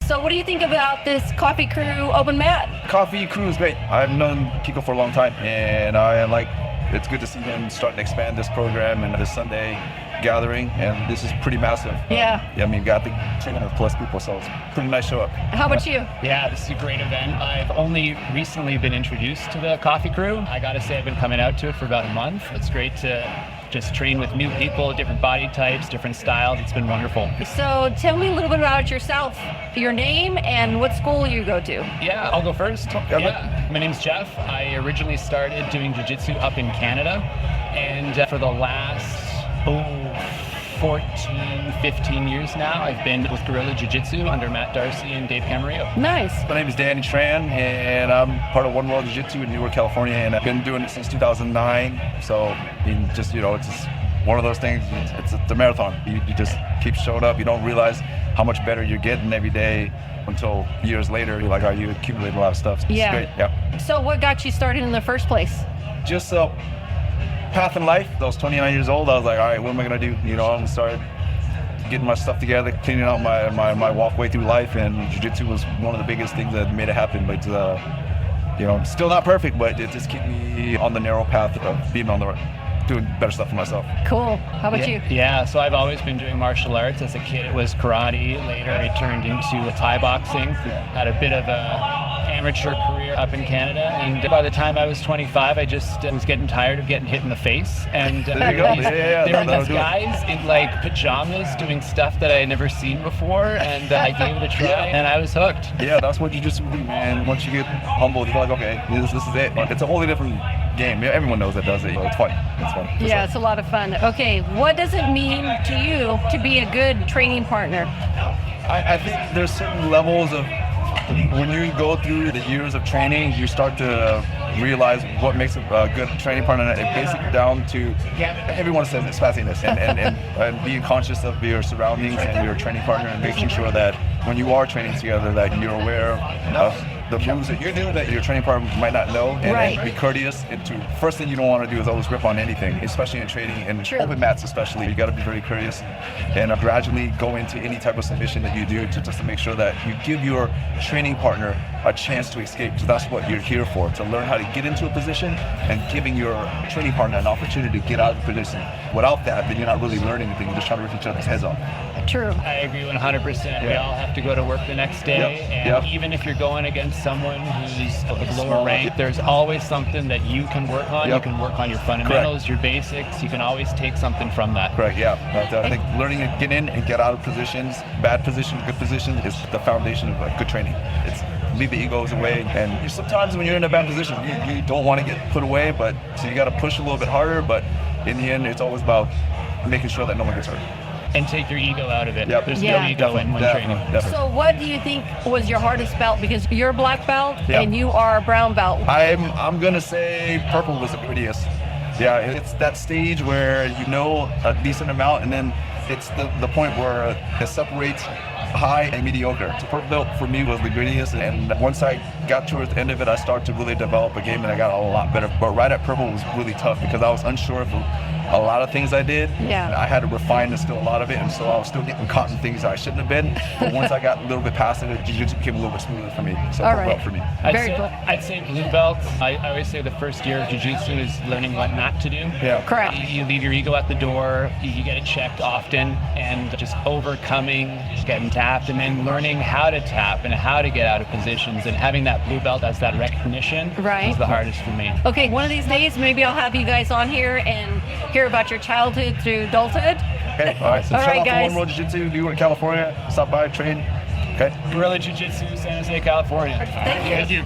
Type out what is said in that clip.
So what do you think about this Koffee Krew open mat? Koffee Krew is great. I've known Kiko for a long time, and it's good to see him starting to expand this program and this Sunday gathering, and this is pretty massive. Yeah. I mean, we got the 300 plus people, so it's a pretty nice show up. How about you? Yeah, this is a great event. I've only recently been introduced to the Koffee Krew. I gotta say I've been coming out to it for about a month. It's great to just train with new people, different body types, different styles. It's been wonderful. So tell me a little bit about yourself, your name, and what school you go to. Yeah, I'll go first. Yeah. My name's Jeff. I originally started doing jiu-jitsu up in Canada, and for the last 14, 15 years now, I've been with Guerrilla Jiu-Jitsu under Matt Darcy and Dave Camarillo. Nice. My name is Danny Tran, and I'm part of One World Jiu-Jitsu in Newark, California, and I've been doing it since 2009. So, it's just one of those things. It's a marathon. You just keep showing up. You don't realize how much better you're getting every day until years later. You're like, oh, you accumulate a lot of stuff. It's great. Yeah. So what got you started in the first place? Just path in life. I was 29 years old. I was like, all right, what am I gonna do? I'm gonna start getting my stuff together, cleaning out my walkway through life, and jiu-jitsu was one of the biggest things that made it happen. But still not perfect, but it just kept me on the narrow path of doing better stuff for myself. Cool. How about you? Yeah, so I've always been doing martial arts. As a kid, it was karate. Later, I turned into Thai boxing. Had a bit of a amateur career up in Canada, and by the time I was 25, I just was getting tired of getting hit in the face. And there were these guys in like pajamas doing stuff that I had never seen before, and I gave it a try, and I was hooked. Yeah, that's what you just do, man. Once you get humbled, you're like, okay, this is it. It's a wholly different game. Everyone knows that does it. It's fun. It's fun. Yeah, it's a lot of fun. Okay, what does it mean to you to be a good training partner? I think there's certain levels of, when you go through the years of training, you start to realize what makes a good training partner. It basically down to, everyone says it's spazziness, and being conscious of your surroundings and your training partner, and making sure that when you are training together that you're aware of the moves that you do that your training partner might not know, and be courteous. First thing you don't want to do is always grip on anything, especially in training and open mats especially. You got to be very courteous and gradually go into any type of submission that you do just to make sure that you give your training partner a chance to escape. So that's what you're here for, to learn how to get into a position and giving your training partner an opportunity to get out of the position. Without that, then you're not really learning anything. You're just trying to rip each other's heads off. True. I agree 100%. We all have to go to work the next day, and even if you're going against someone who's of lower rank, there's always something that you can work on. You can work on your fundamentals, your basics. You can always take something from that. Correct, But I think learning to get in and get out of positions, bad position, good position, is the foundation of good training. It's leave the egos away, and sometimes when you're in a bad position, you don't want to get put away, so you got to push a little bit harder, but in the end, it's always about making sure that no one gets hurt. And take your ego out of it. There's no ego when training. So what do you think was your hardest belt? Because you're a black belt and you are a brown belt. I'm gonna say purple was the prettiest. Yeah, it's that stage where you know a decent amount, and then it's the point where it separates high and mediocre. So purple belt for me was the grittiest, and once I got towards the end of it, I started to really develop a game, and I got a lot better. But right at purple was really tough because I was unsure of a lot of things I did. I had to refine still a lot of it, and so I was still getting caught in things I shouldn't have been. But once I got a little bit past it, jiu-jitsu became a little bit smoother for me. So purple belt for me. I'd say blue belt. I always say the first year of jiu-jitsu is learning what not to do. Correct. You leave your ego at the door. You get it checked often, and just overcoming, getting tapped, and then learning how to tap and how to get out of positions, and having that blue belt as that recognition is the hardest for me. Okay, one of these days, maybe I'll have you guys on here and hear about your childhood through adulthood. Okay, all right. So shout out to guys. One World Jiu-Jitsu, Newark, California. Stop by, train. Okay. Guerrilla Jiu-Jitsu, San Jose, California. Thank you.